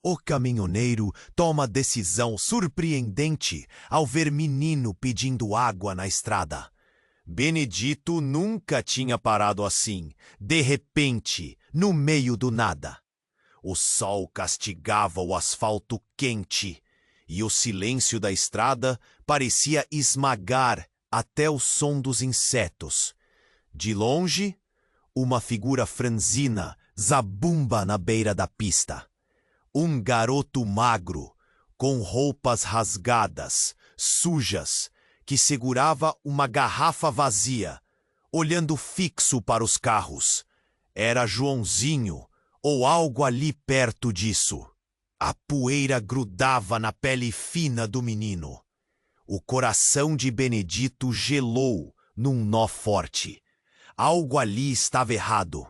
O caminhoneiro toma decisão surpreendente ao ver menino pedindo água na estrada. Benedito nunca tinha parado assim, de repente, no meio do nada. O sol castigava o asfalto quente e o silêncio da estrada parecia esmagar até o som dos insetos. De longe, uma figura franzina zabumba na beira da pista. Um garoto magro, com roupas rasgadas, sujas, que segurava uma garrafa vazia, olhando fixo para os carros. Era Joãozinho, ou algo ali perto disso. A poeira grudava na pele fina do menino. O coração de Benedito gelou num nó forte. Algo ali estava errado.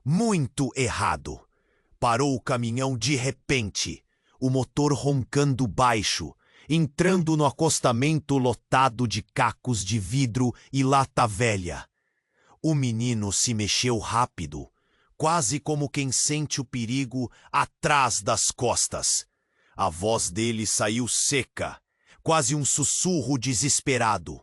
Muito errado. Parou o caminhão de repente, o motor roncando baixo, entrando no acostamento lotado de cacos de vidro e lata velha. O menino se mexeu rápido, quase como quem sente o perigo atrás das costas. A voz dele saiu seca, quase um sussurro desesperado.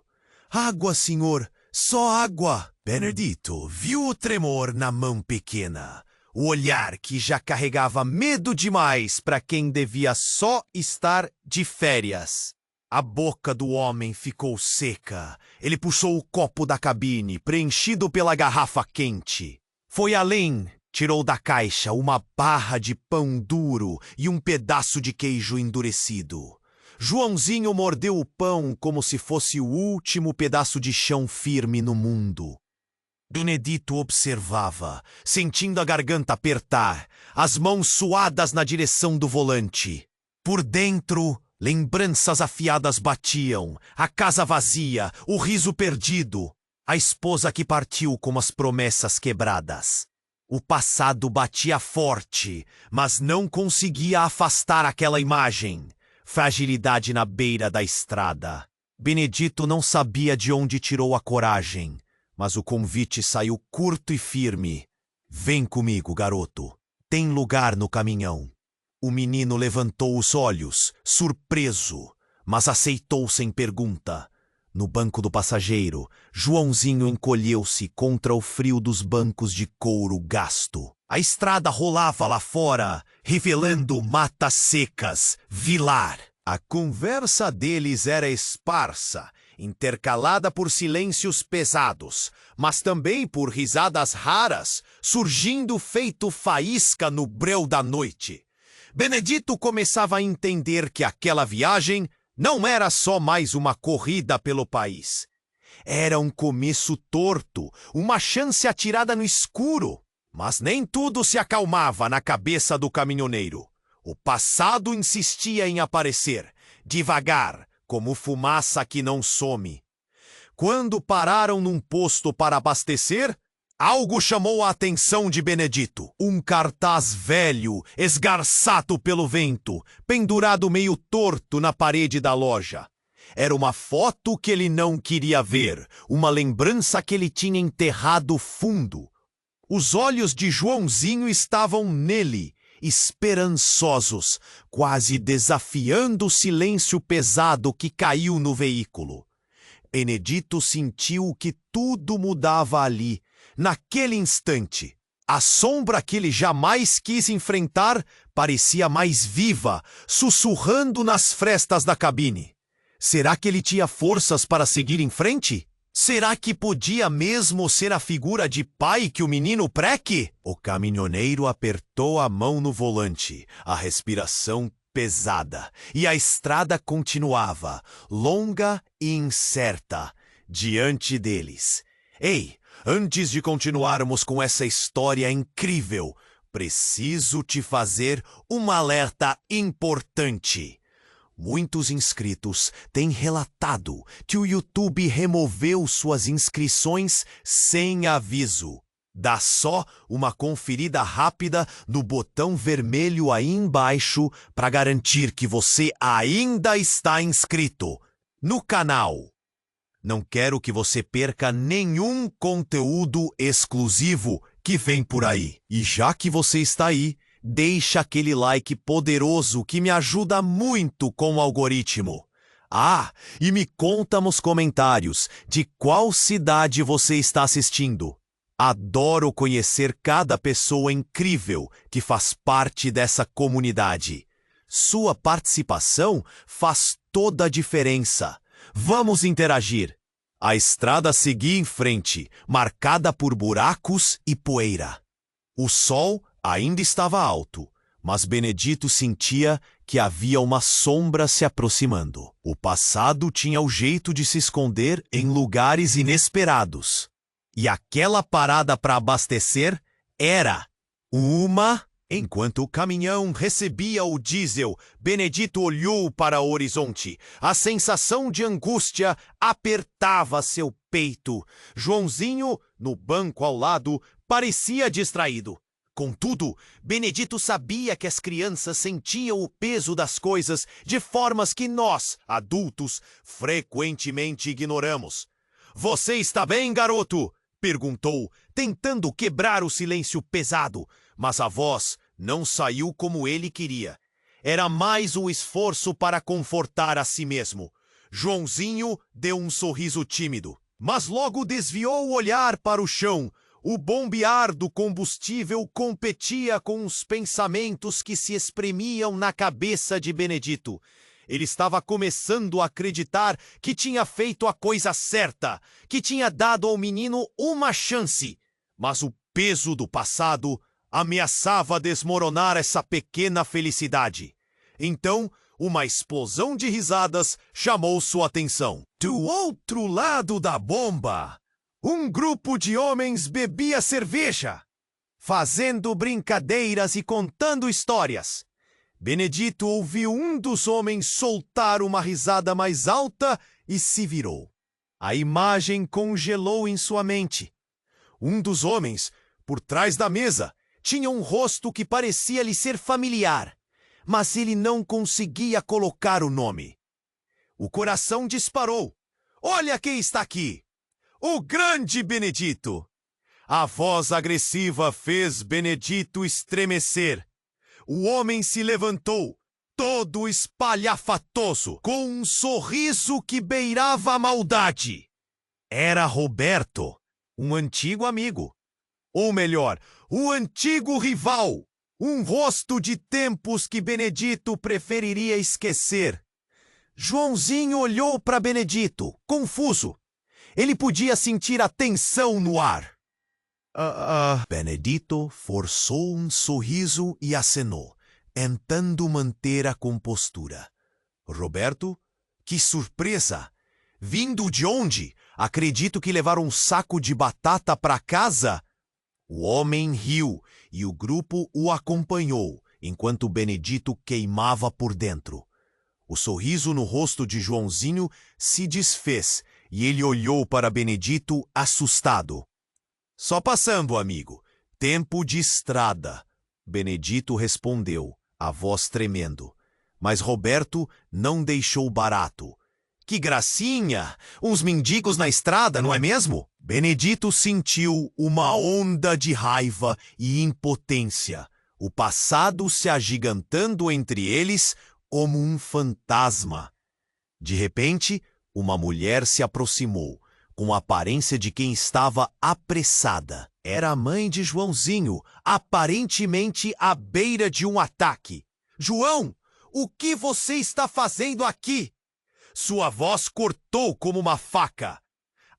"Água, senhor, só água!" Benedito viu o tremor na mão pequena. O olhar que já carregava medo demais para quem devia só estar de férias. A boca do homem ficou seca. Ele puxou o copo da cabine, preenchido pela garrafa quente. Foi além, tirou da caixa uma barra de pão duro e um pedaço de queijo endurecido. Joãozinho mordeu o pão como se fosse o último pedaço de chão firme no mundo. Benedito observava, sentindo a garganta apertar, as mãos suadas na direção do volante. Por dentro, lembranças afiadas batiam, a casa vazia, o riso perdido, a esposa que partiu com as promessas quebradas. O passado batia forte, mas não conseguia afastar aquela imagem. Fragilidade na beira da estrada. Benedito não sabia de onde tirou a coragem. Mas o convite saiu curto e firme. "Vem comigo, garoto. Tem lugar no caminhão." O menino levantou os olhos, surpreso, mas aceitou sem pergunta. No banco do passageiro, Joãozinho encolheu-se contra o frio dos bancos de couro gasto. A estrada rolava lá fora, revelando matas secas, vilar. A conversa deles era esparsa, intercalada por silêncios pesados, mas também por risadas raras, surgindo feito faísca no breu da noite. Benedito começava a entender que aquela viagem não era só mais uma corrida pelo país. Era um começo torto, uma chance atirada no escuro. Mas nem tudo se acalmava na cabeça do caminhoneiro. O passado insistia em aparecer, devagar, como fumaça que não some. Quando pararam num posto para abastecer, algo chamou a atenção de Benedito. Um cartaz velho, esgarçado pelo vento, pendurado meio torto na parede da loja. Era uma foto que ele não queria ver, uma lembrança que ele tinha enterrado fundo. Os olhos de Joãozinho estavam nele, esperançosos, quase desafiando o silêncio pesado que caiu no veículo. Benedito sentiu que tudo mudava ali, naquele instante. A sombra que ele jamais quis enfrentar parecia mais viva, sussurrando nas frestas da cabine. Será que ele tinha forças para seguir em frente? Será que podia mesmo ser a figura de pai que o menino preque? O caminhoneiro apertou a mão no volante, a respiração pesada, e a estrada continuava, longa e incerta, diante deles. Ei, antes de continuarmos com essa história incrível, preciso te fazer um alerta importante. Muitos inscritos têm relatado que o YouTube removeu suas inscrições sem aviso. Dá só uma conferida rápida no botão vermelho aí embaixo para garantir que você ainda está inscrito no canal. Não quero que você perca nenhum conteúdo exclusivo que vem por aí. E já que você está aí, deixa aquele like poderoso que me ajuda muito com o algoritmo. Ah, e me conta nos comentários de qual cidade você está assistindo. Adoro conhecer cada pessoa incrível que faz parte dessa comunidade. Sua participação faz toda a diferença. Vamos interagir. A estrada seguia em frente, marcada por buracos e poeira. O sol ainda estava alto, mas Benedito sentia que havia uma sombra se aproximando. O passado tinha o jeito de se esconder em lugares inesperados. E aquela parada para abastecer era uma... Enquanto o caminhão recebia o diesel, Benedito olhou para o horizonte. A sensação de angústia apertava seu peito. Joãozinho, no banco ao lado, parecia distraído. Contudo, Benedito sabia que as crianças sentiam o peso das coisas de formas que nós, adultos, frequentemente ignoramos. "Você está bem, garoto?" perguntou, tentando quebrar o silêncio pesado, mas a voz não saiu como ele queria. Era mais um esforço para confortar a si mesmo. Joãozinho deu um sorriso tímido, mas logo desviou o olhar para o chão. O bombear do combustível competia com os pensamentos que se espremiam na cabeça de Benedito. Ele estava começando a acreditar que tinha feito a coisa certa, que tinha dado ao menino uma chance. Mas o peso do passado ameaçava desmoronar essa pequena felicidade. Então, uma explosão de risadas chamou sua atenção. Do outro lado da bomba, um grupo de homens bebia cerveja, fazendo brincadeiras e contando histórias. Benedito ouviu um dos homens soltar uma risada mais alta e se virou. A imagem congelou em sua mente. Um dos homens, por trás da mesa, tinha um rosto que parecia lhe ser familiar, mas ele não conseguia colocar o nome. O coração disparou. "Olha quem está aqui! O grande Benedito!" A voz agressiva fez Benedito estremecer. O homem se levantou, todo espalhafatoso, com um sorriso que beirava a maldade. Era Roberto, um antigo amigo. Ou melhor, um antigo rival. Um rosto de tempos que Benedito preferiria esquecer. Joãozinho olhou para Benedito, confuso. Ele podia sentir a tensão no ar. Benedito forçou um sorriso e acenou, tentando manter a compostura. Roberto, que surpresa! Vindo de onde? Acredito que levaram um saco de batata para casa. O homem riu e o grupo o acompanhou, enquanto Benedito queimava por dentro. O sorriso no rosto de Joãozinho se desfez e ele olhou para Benedito assustado. "Só passando, amigo. Tempo de estrada." Benedito respondeu, a voz tremendo. Mas Roberto não deixou barato. "Que gracinha! Uns mendigos na estrada, não é mesmo?" Benedito sentiu uma onda de raiva e impotência, o passado se agigantando entre eles como um fantasma. De repente, uma mulher se aproximou, com a aparência de quem estava apressada. Era a mãe de Joãozinho, aparentemente à beira de um ataque. "João, o que você está fazendo aqui?" Sua voz cortou como uma faca.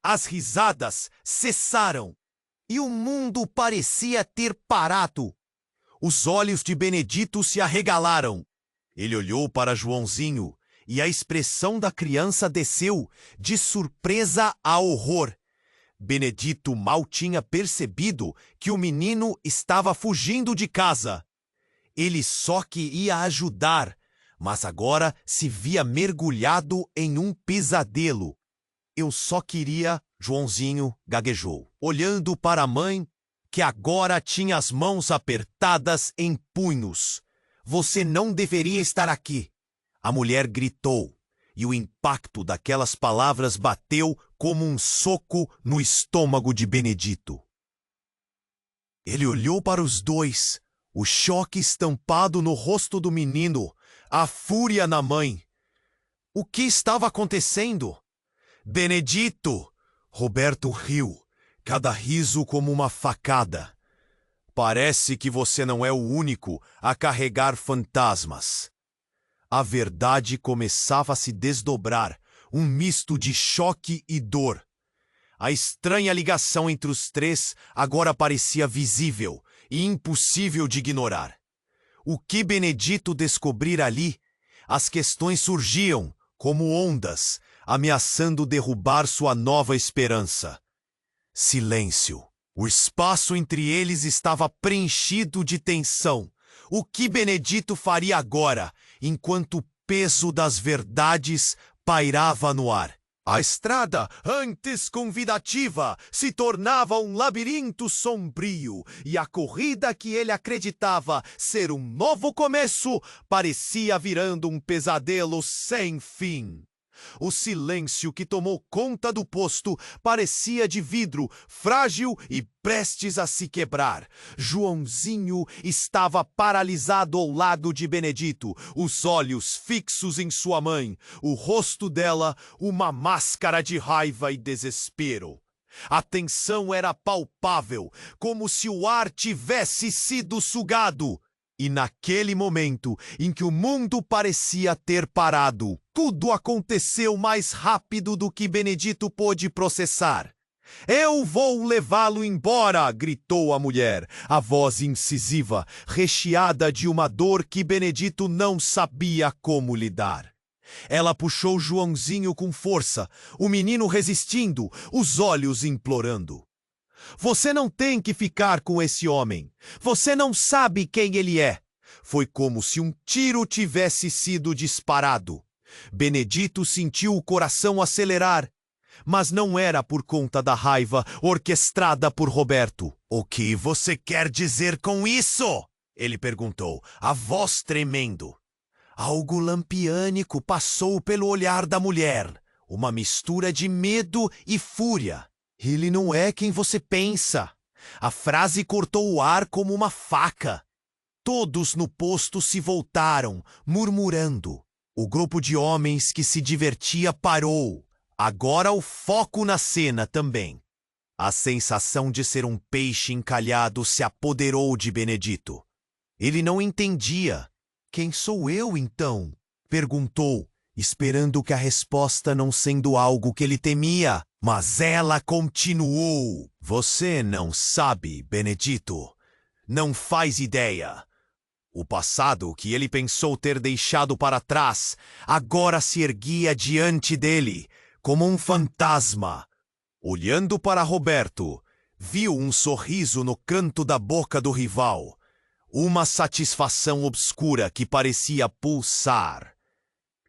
As risadas cessaram e o mundo parecia ter parado. Os olhos de Benedito se arregalaram. Ele olhou para Joãozinho e a expressão da criança desceu de surpresa a horror. Benedito mal tinha percebido que o menino estava fugindo de casa. Ele só queria ajudar, mas agora se via mergulhado em um pesadelo. "Eu só queria..." Joãozinho gaguejou, olhando para a mãe, que agora tinha as mãos apertadas em punhos. "Você não deveria estar aqui." A mulher gritou, e o impacto daquelas palavras bateu como um soco no estômago de Benedito. Ele olhou para os dois, O choque estampado no rosto do menino, a fúria na mãe. O que estava acontecendo? Benedito! Roberto riu, cada riso como uma facada. Parece que você não é o único a carregar fantasmas. A verdade começava a se desdobrar, um misto de choque e dor. A estranha ligação entre os três agora parecia visível e impossível de ignorar. O que Benedito descobrira ali? As questões surgiam, como ondas, ameaçando derrubar sua nova esperança. Silêncio. O espaço entre eles estava preenchido de tensão. O que Benedito faria agora, enquanto o peso das verdades pairava no ar? A estrada, antes convidativa, se tornava um labirinto sombrio, e a corrida que ele acreditava ser um novo começo parecia virando um pesadelo sem fim. O silêncio que tomou conta do posto parecia de vidro, frágil e prestes a se quebrar. Joãozinho estava paralisado ao lado de Benedito, os olhos fixos em sua mãe, o rosto dela uma máscara de raiva e desespero. A tensão era palpável, como se o ar tivesse sido sugado. E naquele momento em que o mundo parecia ter parado, tudo aconteceu mais rápido do que Benedito pôde processar. "Eu vou levá-lo embora!" gritou a mulher, a voz incisiva, recheada de uma dor que Benedito não sabia como lidar. Ela puxou Joãozinho com força, o menino resistindo, os olhos implorando. "Você não tem que ficar com esse homem. Você não sabe quem ele é." Foi como se um tiro tivesse sido disparado. Benedito sentiu o coração acelerar. Mas não era por conta da raiva orquestrada por Roberto. "O que você quer dizer com isso?" ele perguntou, a voz tremendo. Algo lampiânico passou pelo olhar da mulher. Uma mistura de medo e fúria. "Ele não é quem você pensa." A frase cortou o ar como uma faca. Todos no posto se voltaram, murmurando. O grupo de homens que se divertia parou. Agora o foco na cena também. A sensação de ser um peixe encalhado se apoderou de Benedito. Ele não entendia. "Quem sou eu, então?" perguntou, esperando que a resposta não sendo algo que ele temia. Mas ela continuou. "Você não sabe, Benedito. Não faz ideia. O passado que ele pensou ter deixado para trás agora se erguia diante dele, como um fantasma." Olhando para Roberto, viu um sorriso no canto da boca do rival. Uma satisfação obscura que parecia pulsar.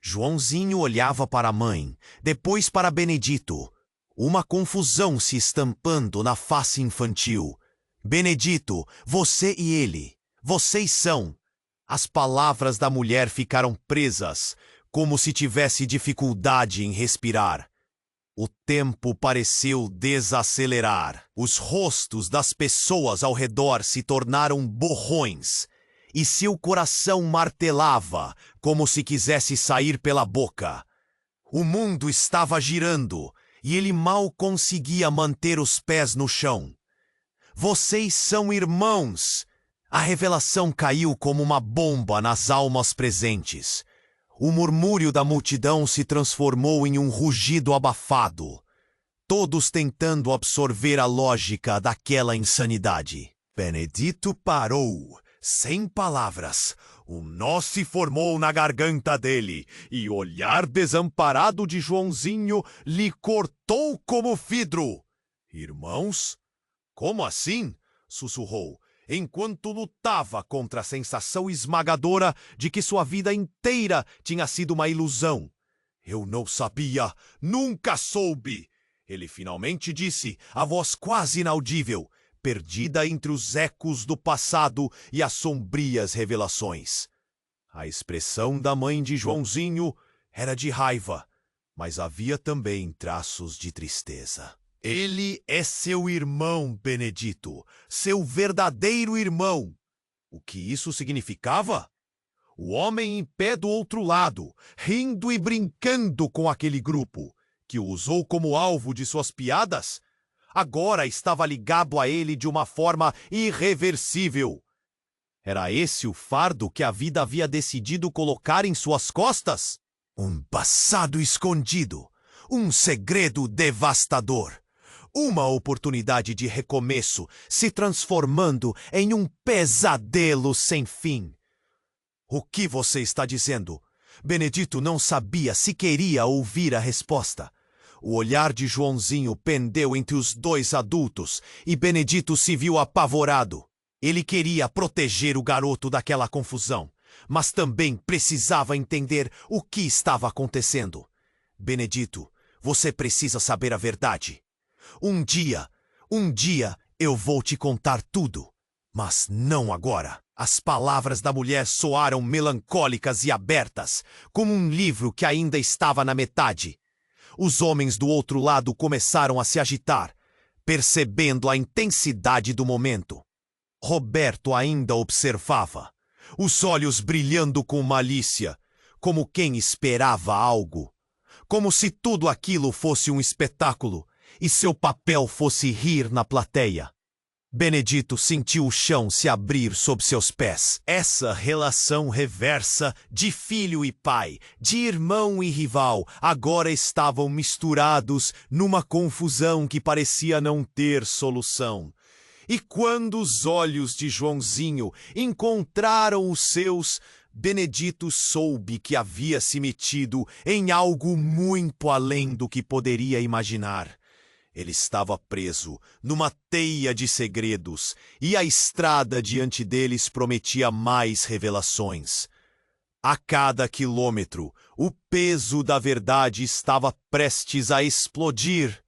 Joãozinho olhava para a mãe, depois para Benedito. Uma confusão se estampando na face infantil. "Benedito, você e ele, vocês são." As palavras da mulher ficaram presas, como se tivesse dificuldade em respirar. O tempo pareceu desacelerar. Os rostos das pessoas ao redor se tornaram borrões, e seu coração martelava, como se quisesse sair pela boca. O mundo estava girando, e ele mal conseguia manter os pés no chão. "Vocês são irmãos!" A revelação caiu como uma bomba nas almas presentes. O murmúrio da multidão se transformou em um rugido abafado, todos tentando absorver a lógica daquela insanidade. Benedito parou, sem palavras. Um nó se formou na garganta dele, e o olhar desamparado de Joãozinho lhe cortou como vidro. "Irmãos? Como assim?" sussurrou, enquanto lutava contra a sensação esmagadora de que sua vida inteira tinha sido uma ilusão. "Eu não sabia, nunca soube!" Ele finalmente disse, a voz quase inaudível, perdida entre os ecos do passado e as sombrias revelações. A expressão da mãe de Joãozinho era de raiva, mas havia também traços de tristeza. "Ele é seu irmão, Benedito, seu verdadeiro irmão." O que isso significava? O homem em pé do outro lado, rindo e brincando com aquele grupo, que o usou como alvo de suas piadas, agora estava ligado a ele de uma forma irreversível. Era esse o fardo que a vida havia decidido colocar em suas costas? Um passado escondido, um segredo devastador, uma oportunidade de recomeço se transformando em um pesadelo sem fim. O que você está dizendo? Benedito não sabia se queria ouvir a resposta. O olhar de Joãozinho pendeu entre os dois adultos e Benedito se viu apavorado. Ele queria proteger o garoto daquela confusão, mas também precisava entender o que estava acontecendo. Benedito, você precisa saber a verdade. Um dia eu vou te contar tudo, mas não agora. As palavras da mulher soaram melancólicas e abertas, como um livro que ainda estava na metade. Os homens do outro lado começaram a se agitar, percebendo a intensidade do momento. Roberto ainda observava, os olhos brilhando com malícia, como quem esperava algo. Como se tudo aquilo fosse um espetáculo e seu papel fosse rir na plateia. Benedito sentiu o chão se abrir sob seus pés. Essa relação reversa de filho e pai, de irmão e rival, agora estavam misturados numa confusão que parecia não ter solução. E quando os olhos de Joãozinho encontraram os seus, Benedito soube que havia se metido em algo muito além do que poderia imaginar. Ele estava preso numa teia de segredos e a estrada diante deles prometia mais revelações. A cada quilômetro, o peso da verdade estava prestes a explodir.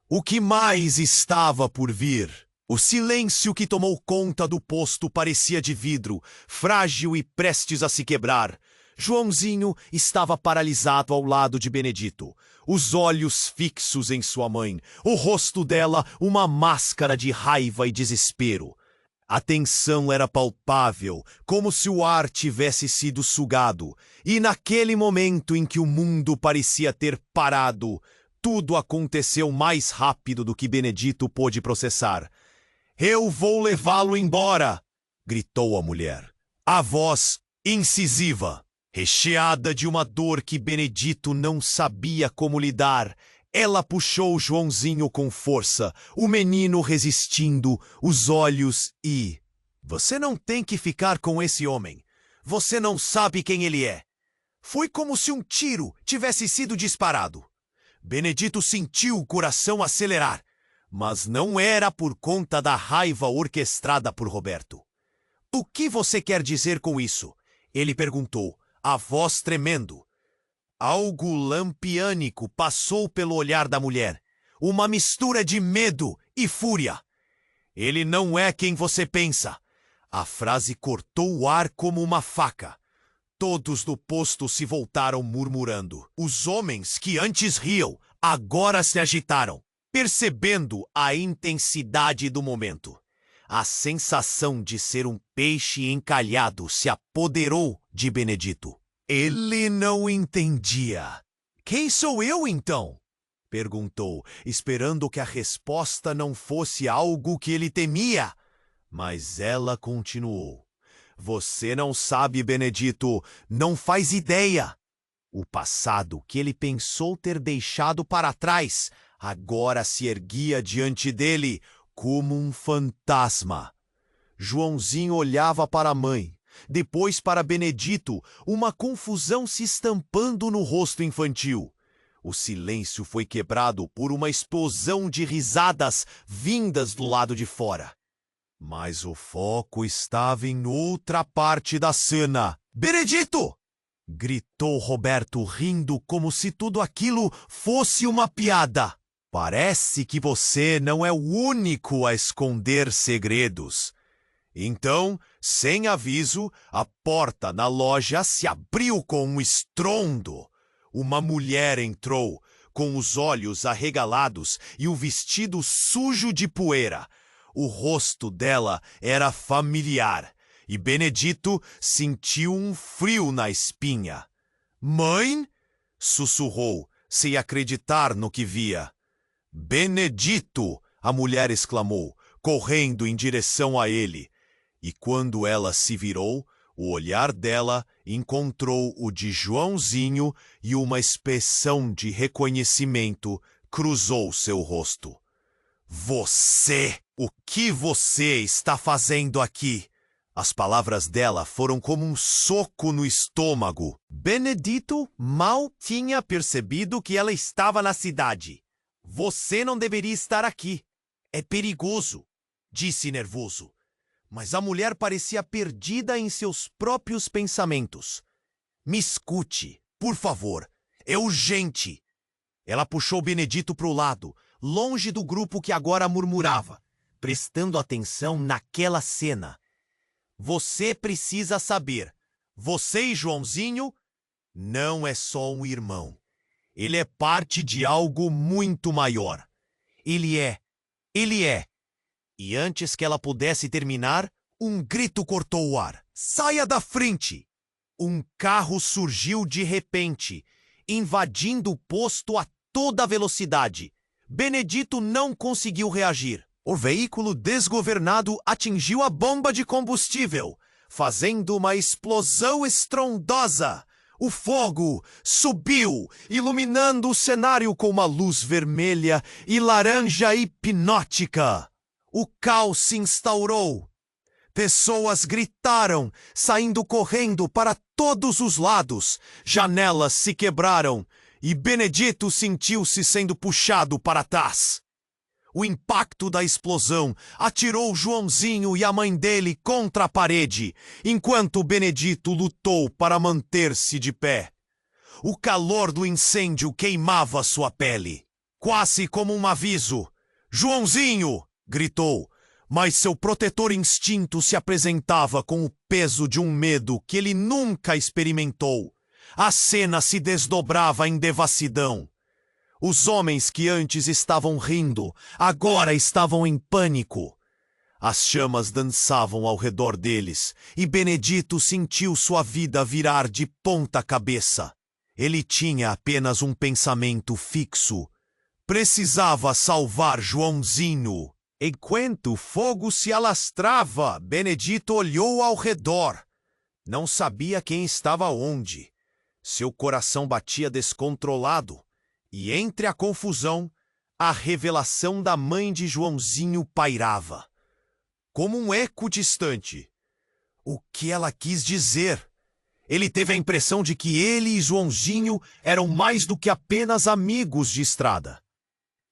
O que mais estava por vir? O silêncio que tomou conta do posto parecia de vidro, frágil e prestes a se quebrar. Joãozinho estava paralisado ao lado de Benedito, os olhos fixos em sua mãe, o rosto dela uma máscara de raiva e desespero. A tensão era palpável, como se o ar tivesse sido sugado, e naquele momento em que o mundo parecia ter parado, tudo aconteceu mais rápido do que Benedito pôde processar. "Eu vou levá-lo embora!" gritou a mulher. A voz incisiva, recheada de uma dor que Benedito não sabia como lidar. Ela puxou Joãozinho com força, o menino resistindo, os olhos e... "Você não tem que ficar com esse homem. Você não sabe quem ele é." Foi como se um tiro tivesse sido disparado. Benedito sentiu o coração acelerar. Mas não era por conta da raiva orquestrada por Roberto. "O que você quer dizer com isso?" ele perguntou, a voz tremendo. Algo lampiânico passou pelo olhar da mulher, uma mistura de medo e fúria. "Ele não é quem você pensa." A frase cortou o ar como uma faca. Todos do posto se voltaram murmurando. Os homens que antes riam, agora se agitaram, percebendo a intensidade do momento. A sensação de ser um peixe encalhado se apoderou de Benedito. Ele não entendia. "Quem sou eu, então?" perguntou, esperando que a resposta não fosse algo que ele temia. Mas ela continuou. "Você não sabe, Benedito, não faz ideia." O passado que ele pensou ter deixado para trás agora se erguia diante dele como um fantasma. Joãozinho olhava para a mãe, depois para Benedito, uma confusão se estampando no rosto infantil. O silêncio foi quebrado por uma explosão de risadas vindas do lado de fora. Mas o foco estava em outra parte da cena. "Benedito!" gritou Roberto, rindo como se tudo aquilo fosse uma piada. "Parece que você não é o único a esconder segredos." Então, sem aviso, a porta na loja se abriu com um estrondo. Uma mulher entrou, com os olhos arregalados e o vestido sujo de poeira. O rosto dela era familiar, e Benedito sentiu um frio na espinha. Mãe? Sussurrou, sem acreditar no que via. Benedito! A mulher exclamou, correndo em direção a ele. E quando ela se virou, o olhar dela encontrou o de Joãozinho e uma expressão de reconhecimento cruzou seu rosto. Você! O que você está fazendo aqui? As palavras dela foram como um soco no estômago. Benedito mal tinha percebido que ela estava na cidade. Você não deveria estar aqui. É perigoso, disse nervoso. Mas a mulher parecia perdida em seus próprios pensamentos. Me escute, por favor. É urgente. Ela puxou Benedito para o lado, longe do grupo que agora murmurava, prestando atenção naquela cena. Você precisa saber. Você e Joãozinho não é só um irmão. Ele é parte de algo muito maior. Ele é. E antes que ela pudesse terminar, um grito cortou o ar. Saia da frente! Um carro surgiu de repente, invadindo o posto a toda velocidade. Benedito não conseguiu reagir. O veículo desgovernado atingiu a bomba de combustível, fazendo uma explosão estrondosa. O fogo subiu, iluminando o cenário com uma luz vermelha e laranja hipnótica. O caos se instaurou. Pessoas gritaram, saindo correndo para todos os lados. Janelas se quebraram e Benedito sentiu-se sendo puxado para trás. O impacto da explosão atirou Joãozinho e a mãe dele contra a parede, enquanto Benedito lutou para manter-se de pé. O calor do incêndio queimava sua pele, quase como um aviso. Joãozinho! Gritou, mas seu protetor instinto se apresentava com o peso de um medo que ele nunca experimentou. A cena se desdobrava em devassidão. Os homens que antes estavam rindo, agora estavam em pânico. As chamas dançavam ao redor deles, e Benedito sentiu sua vida virar de ponta cabeça. Ele tinha apenas um pensamento fixo. Precisava salvar Joãozinho. Enquanto o fogo se alastrava, Benedito olhou ao redor. Não sabia quem estava onde. Seu coração batia descontrolado. E entre a confusão, a revelação da mãe de Joãozinho pairava. Como um eco distante. O que ela quis dizer? Ele teve a impressão de que ele e Joãozinho eram mais do que apenas amigos de estrada.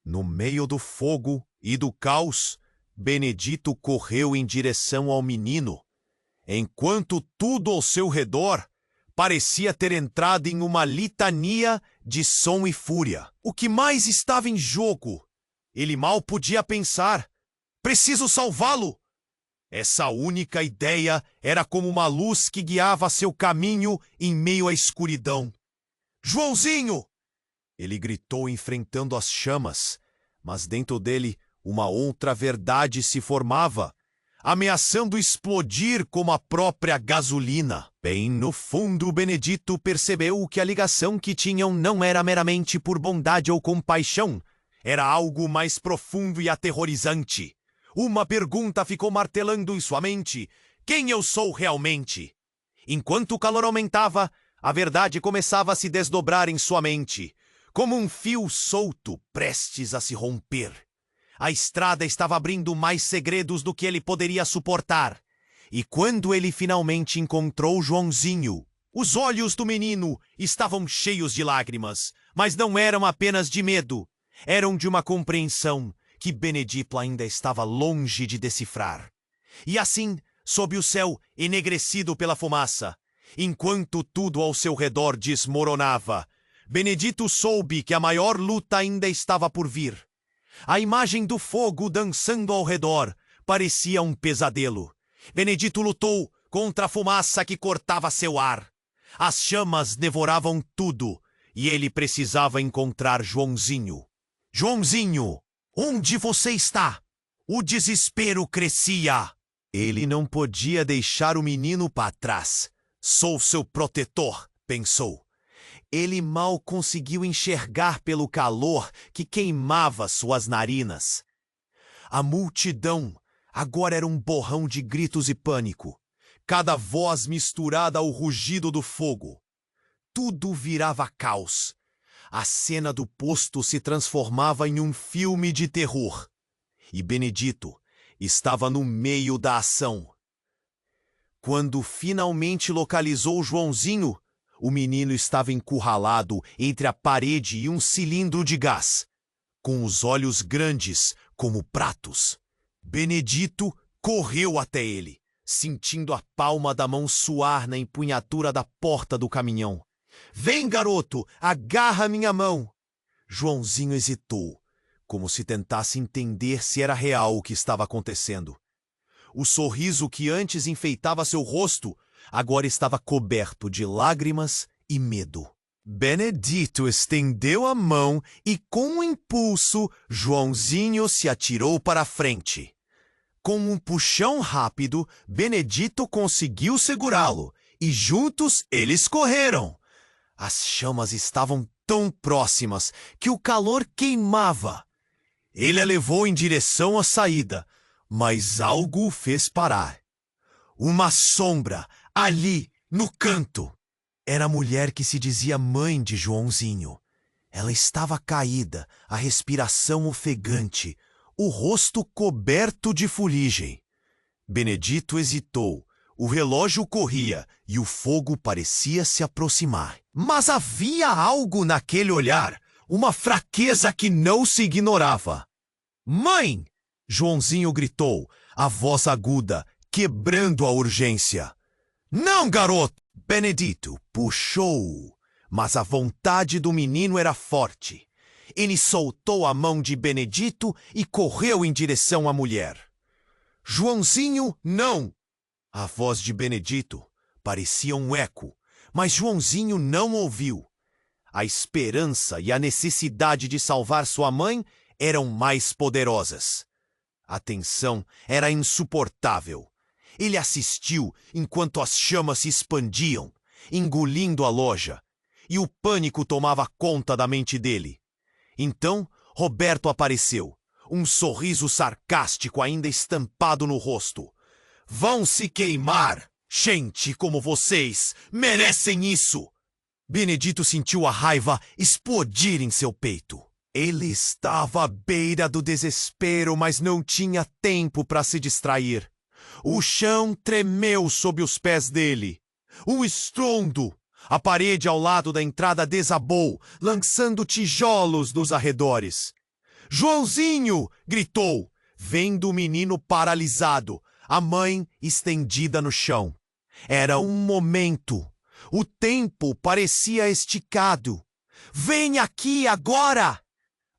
No meio do fogo e do caos, Benedito correu em direção ao menino, enquanto tudo ao seu redor parecia ter entrado em uma litania de som e fúria. O que mais estava em jogo? Ele mal podia pensar. Preciso salvá-lo! Essa única ideia era como uma luz que guiava seu caminho em meio à escuridão. Joãozinho! Ele gritou enfrentando as chamas, mas dentro dele uma outra verdade se formava, ameaçando explodir como a própria gasolina. Bem no fundo, Benedito percebeu que a ligação que tinham não era meramente por bondade ou compaixão, era algo mais profundo e aterrorizante. Uma pergunta ficou martelando em sua mente: quem eu sou realmente? Enquanto o calor aumentava, a verdade começava a se desdobrar em sua mente, como um fio solto prestes a se romper. A estrada estava abrindo mais segredos do que ele poderia suportar. E quando ele finalmente encontrou Joãozinho, os olhos do menino estavam cheios de lágrimas, mas não eram apenas de medo, eram de uma compreensão que Benedito ainda estava longe de decifrar. E assim, sob o céu enegrecido pela fumaça, enquanto tudo ao seu redor desmoronava, Benedito soube que a maior luta ainda estava por vir. A imagem do fogo dançando ao redor parecia um pesadelo. Benedito lutou contra a fumaça que cortava seu ar. As chamas devoravam tudo e ele precisava encontrar Joãozinho. Joãozinho, onde você está? O desespero crescia. Ele não podia deixar o menino para trás. Sou seu protetor, pensou. Ele mal conseguiu enxergar pelo calor que queimava suas narinas. A multidão agora era um borrão de gritos e pânico, cada voz misturada ao rugido do fogo. Tudo virava caos. A cena do posto se transformava em um filme de terror. E Benedito estava no meio da ação. Quando finalmente localizou Joãozinho, o menino estava encurralado entre a parede e um cilindro de gás, com os olhos grandes como pratos. Benedito correu até ele, sentindo a palma da mão suar na empunhadura da porta do caminhão. Vem, garoto, agarra minha mão. Joãozinho hesitou, como se tentasse entender se era real o que estava acontecendo. O sorriso que antes enfeitava seu rosto agora estava coberto de lágrimas e medo. Benedito estendeu a mão e, com um impulso, Joãozinho se atirou para a frente. Com um puxão rápido, Benedito conseguiu segurá-lo e juntos eles correram. As chamas estavam tão próximas que o calor queimava. Ele a levou em direção à saída, mas algo o fez parar. Uma sombra, ali, no canto. Era a mulher que se dizia mãe de Joãozinho. Ela estava caída, a respiração ofegante, o rosto coberto de fuligem. Benedito hesitou. O relógio corria e o fogo parecia se aproximar. Mas havia algo naquele olhar, uma fraqueza que não se ignorava. Mãe! Joãozinho gritou, a voz aguda, quebrando a urgência. Não, garoto! Benedito puxou-o, mas a vontade do menino era forte. Ele soltou a mão de Benedito e correu em direção à mulher. Joãozinho, não! A voz de Benedito parecia um eco, mas Joãozinho não ouviu. A esperança e a necessidade de salvar sua mãe eram mais poderosas. A tensão era insuportável. Ele assistiu enquanto as chamas se expandiam, engolindo a loja, e o pânico tomava conta da mente dele. Então, Roberto apareceu, um sorriso sarcástico ainda estampado no rosto. Vão se queimar! Gente como vocês merecem isso! Benedito sentiu a raiva explodir em seu peito. Ele estava à beira do desespero, mas não tinha tempo para se distrair. O chão tremeu sob os pés dele. Um estrondo! A parede ao lado da entrada desabou, lançando tijolos nos arredores. Joãozinho! Gritou, vendo o menino paralisado, a mãe estendida no chão. Era um momento. O tempo parecia esticado. Vem aqui agora!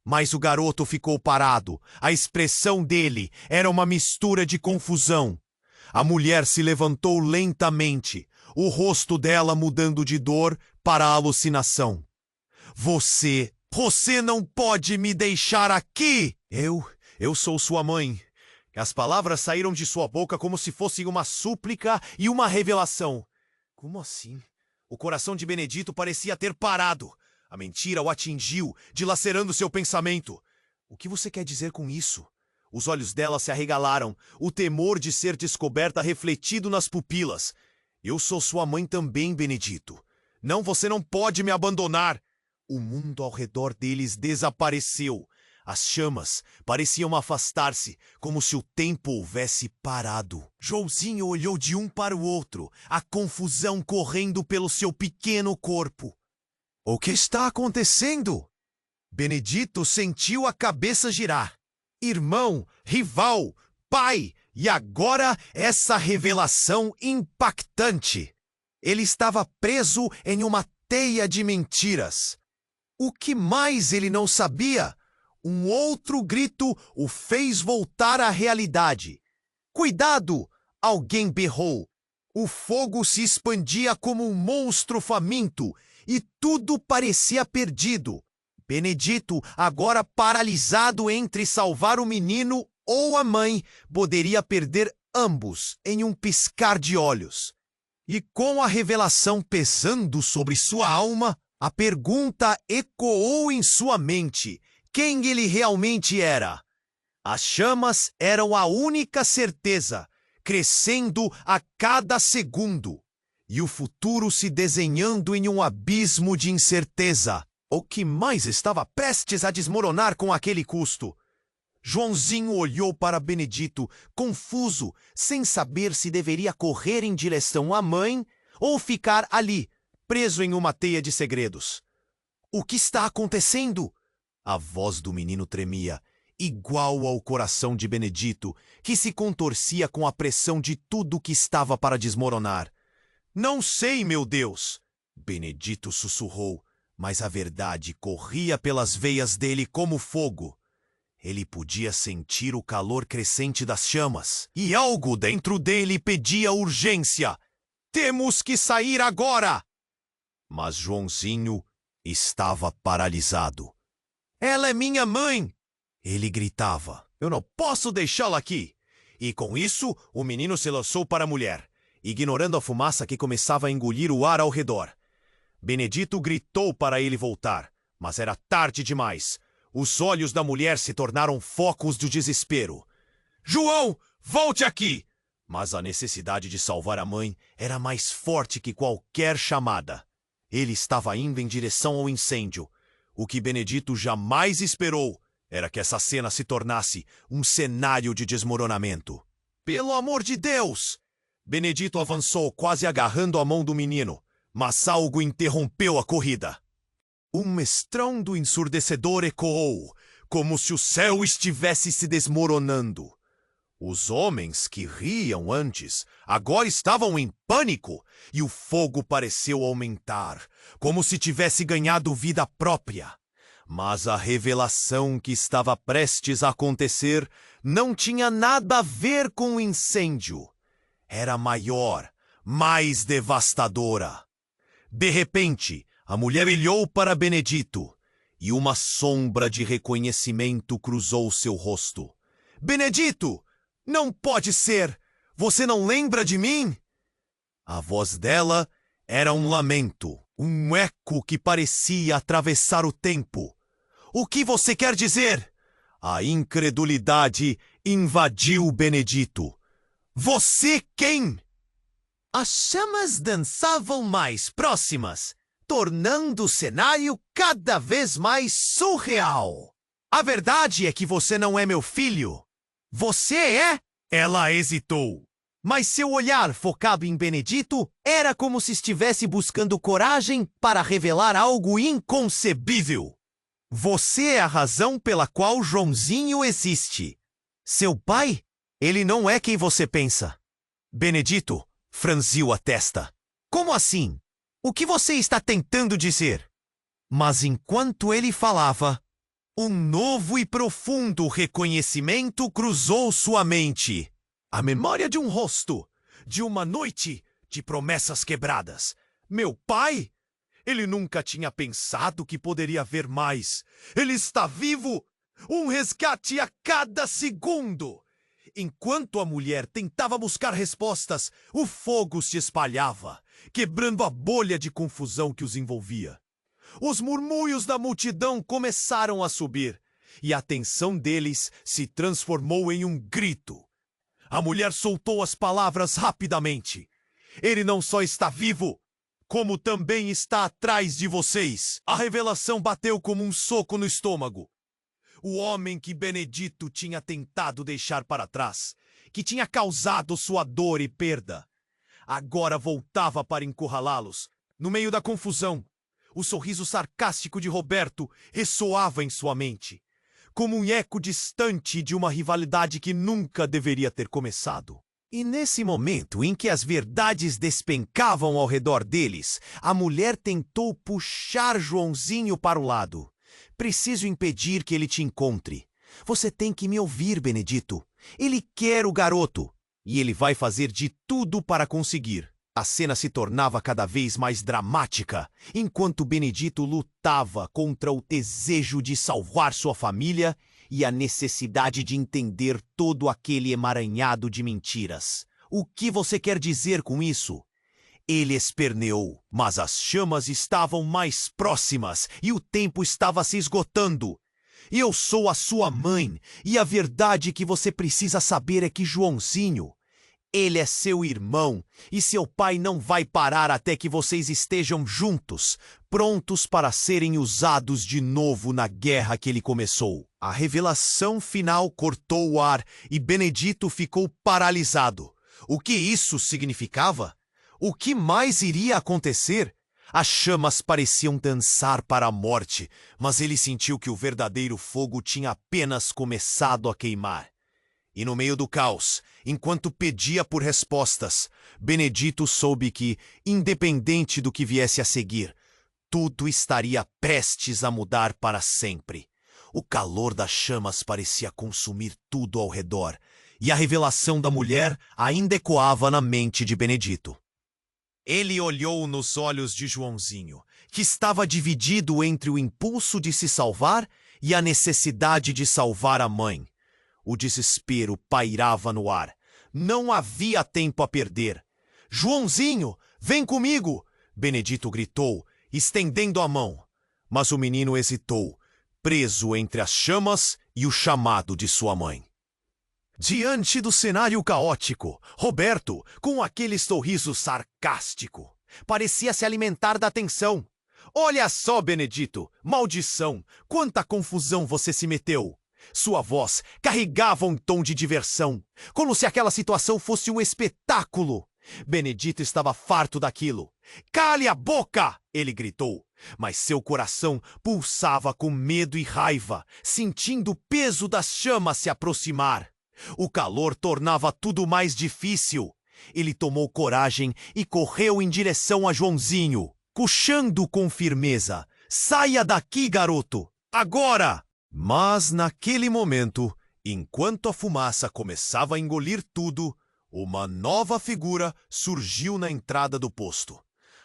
Mas o garoto ficou parado. A expressão dele era uma mistura de confusão. A mulher se levantou lentamente, o rosto dela mudando de dor para alucinação. Você não pode me deixar aqui! Eu sou sua mãe. As palavras saíram de sua boca como se fossem uma súplica e uma revelação. Como assim? O coração de Benedito parecia ter parado. A mentira o atingiu, dilacerando seu pensamento. O que você quer dizer com isso? Os olhos dela se arregalaram, o temor de ser descoberta refletido nas pupilas. Eu sou sua mãe também, Benedito. Não, você não pode me abandonar. O mundo ao redor deles desapareceu. As chamas pareciam afastar-se, como se o tempo houvesse parado. Joãozinho olhou de um para o outro, a confusão correndo pelo seu pequeno corpo. O que está acontecendo? Benedito sentiu a cabeça girar. Irmão, rival, pai, e agora essa revelação impactante. Ele estava preso em uma teia de mentiras. O que mais ele não sabia? Um outro grito o fez voltar à realidade. Cuidado! Alguém berrou. O fogo se expandia como um monstro faminto e tudo parecia perdido. Benedito, agora paralisado entre salvar o menino ou a mãe, poderia perder ambos em um piscar de olhos. E com a revelação pesando sobre sua alma, a pergunta ecoou em sua mente quem ele realmente era. As chamas eram a única certeza, crescendo a cada segundo, e o futuro se desenhando em um abismo de incerteza. O que mais estava prestes a desmoronar com aquele custo? Joãozinho olhou para Benedito, confuso, sem saber se deveria correr em direção à mãe ou ficar ali, preso em uma teia de segredos. O que está acontecendo? A voz do menino tremia, igual ao coração de Benedito, que se contorcia com a pressão de tudo que estava para desmoronar. Não sei, meu Deus! Benedito sussurrou, mas a verdade corria pelas veias dele como fogo. Ele podia sentir o calor crescente das chamas, e algo dentro dele pedia urgência. Temos que sair agora! Mas Joãozinho estava paralisado. Ela é minha mãe! Ele gritava. Eu não posso deixá-la aqui! E com isso, o menino se lançou para a mulher, ignorando a fumaça que começava a engolir o ar ao redor. Benedito gritou para ele voltar, mas era tarde demais. Os olhos da mulher se tornaram focos de desespero. João, volte aqui! Mas a necessidade de salvar a mãe era mais forte que qualquer chamada. Ele estava indo em direção ao incêndio. O que Benedito jamais esperou era que essa cena se tornasse um cenário de desmoronamento. Pelo amor de Deus! Benedito avançou, quase agarrando a mão do menino, mas algo interrompeu a corrida. Um estrondo ensurdecedor ecoou, como se o céu estivesse se desmoronando. Os homens que riam antes agora estavam em pânico, e o fogo pareceu aumentar, como se tivesse ganhado vida própria. Mas a revelação que estava prestes a acontecer não tinha nada a ver com o incêndio. Era maior, mais devastadora. De repente, a mulher olhou para Benedito, e uma sombra de reconhecimento cruzou seu rosto. Benedito! Não pode ser! Você não lembra de mim? A voz dela era um lamento, um eco que parecia atravessar o tempo. O que você quer dizer? A incredulidade invadiu Benedito. Você quem? As chamas dançavam mais próximas, tornando o cenário cada vez mais surreal. A verdade é que você não é meu filho. Você é? Ela hesitou. Mas seu olhar focado em Benedito era como se estivesse buscando coragem para revelar algo inconcebível. Você é a razão pela qual Joãozinho existe. Seu pai? Ele não é quem você pensa. Benedito franziu a testa. Como assim? O que você está tentando dizer? Mas enquanto ele falava, um novo e profundo reconhecimento cruzou sua mente. A memória de um rosto, de uma noite, de promessas quebradas. Meu pai? Ele nunca tinha pensado que poderia haver mais. Ele está vivo! Um resgate a cada segundo! Enquanto a mulher tentava buscar respostas, o fogo se espalhava, quebrando a bolha de confusão que os envolvia. Os murmúrios da multidão começaram a subir, e a tensão deles se transformou em um grito. A mulher soltou as palavras rapidamente. Ele não só está vivo, como também está atrás de vocês. A revelação bateu como um soco no estômago. O homem que Benedito tinha tentado deixar para trás, que tinha causado sua dor e perda, agora voltava para encurralá-los. No meio da confusão, o sorriso sarcástico de Roberto ressoava em sua mente, como um eco distante de uma rivalidade que nunca deveria ter começado. E nesse momento em que as verdades despencavam ao redor deles, a mulher tentou puxar Joãozinho para o lado. Preciso impedir que ele te encontre. Você tem que me ouvir, Benedito. Ele quer o garoto, e ele vai fazer de tudo para conseguir. A cena se tornava cada vez mais dramática, enquanto Benedito lutava contra o desejo de salvar sua família e a necessidade de entender todo aquele emaranhado de mentiras. O que você quer dizer com isso? Ele esperneou, mas as chamas estavam mais próximas e o tempo estava se esgotando. Eu sou a sua mãe, e a verdade que você precisa saber é que Joãozinho, ele é seu irmão, e seu pai não vai parar até que vocês estejam juntos, prontos para serem usados de novo na guerra que ele começou. A revelação final cortou o ar e Benedito ficou paralisado. O que isso significava? O que mais iria acontecer? As chamas pareciam dançar para a morte, mas ele sentiu que o verdadeiro fogo tinha apenas começado a queimar. E no meio do caos, enquanto pedia por respostas, Benedito soube que, independente do que viesse a seguir, tudo estaria prestes a mudar para sempre. O calor das chamas parecia consumir tudo ao redor, e a revelação da mulher ainda ecoava na mente de Benedito. Ele olhou nos olhos de Joãozinho, que estava dividido entre o impulso de se salvar e a necessidade de salvar a mãe. O desespero pairava no ar. Não havia tempo a perder. "Joãozinho, vem comigo!" Benedito gritou, estendendo a mão. Mas o menino hesitou, preso entre as chamas e o chamado de sua mãe. Diante do cenário caótico, Roberto, com aquele sorriso sarcástico, parecia se alimentar da tensão. "Olha só, Benedito, maldição, quanta confusão você se meteu!" Sua voz carregava um tom de diversão, como se aquela situação fosse um espetáculo. Benedito estava farto daquilo. "Cale a boca!" ele gritou. Mas seu coração pulsava com medo e raiva, sentindo o peso das chamas se aproximar. O calor tornava tudo mais difícil. Ele tomou coragem e correu em direção a Joãozinho, coxando com firmeza. "Saia daqui, garoto! Agora!" Mas naquele momento, enquanto a fumaça começava a engolir tudo, uma nova figura surgiu na entrada do posto.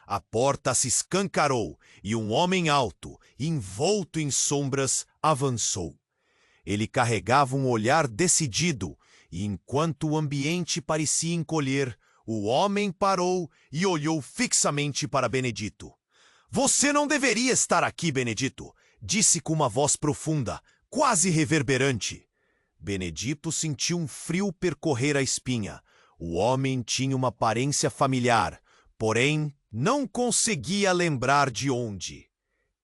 A porta se escancarou e um homem alto, envolto em sombras, avançou. Ele carregava um olhar decidido, e enquanto o ambiente parecia encolher, o homem parou e olhou fixamente para Benedito. "Você não deveria estar aqui, Benedito", disse com uma voz profunda, quase reverberante. Benedito sentiu um frio percorrer a espinha. O homem tinha uma aparência familiar, porém não conseguia lembrar de onde.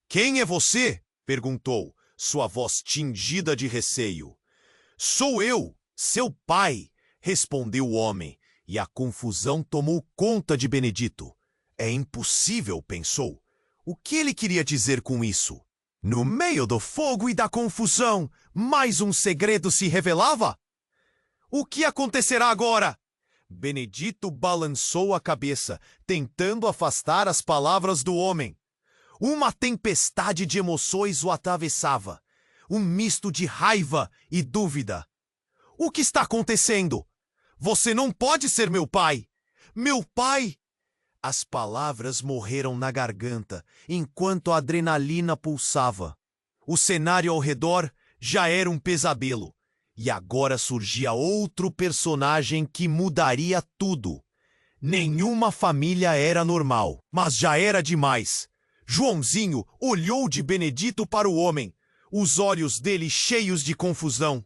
"Quem é você?" perguntou, sua voz tingida de receio. "Sou eu, seu pai", respondeu o homem, e a confusão tomou conta de Benedito. "É impossível", pensou. O que ele queria dizer com isso? No meio do fogo e da confusão, mais um segredo se revelava? O que acontecerá agora? Benedito balançou a cabeça, tentando afastar as palavras do homem. Uma tempestade de emoções o atravessava, um misto de raiva e dúvida. "O que está acontecendo? Você não pode ser meu pai! Meu pai!" As palavras morreram na garganta, enquanto a adrenalina pulsava. O cenário ao redor já era um pesadelo, e agora surgia outro personagem que mudaria tudo. Nenhuma família era normal, mas já era demais. Joãozinho olhou de Benedito para o homem, os olhos dele cheios de confusão.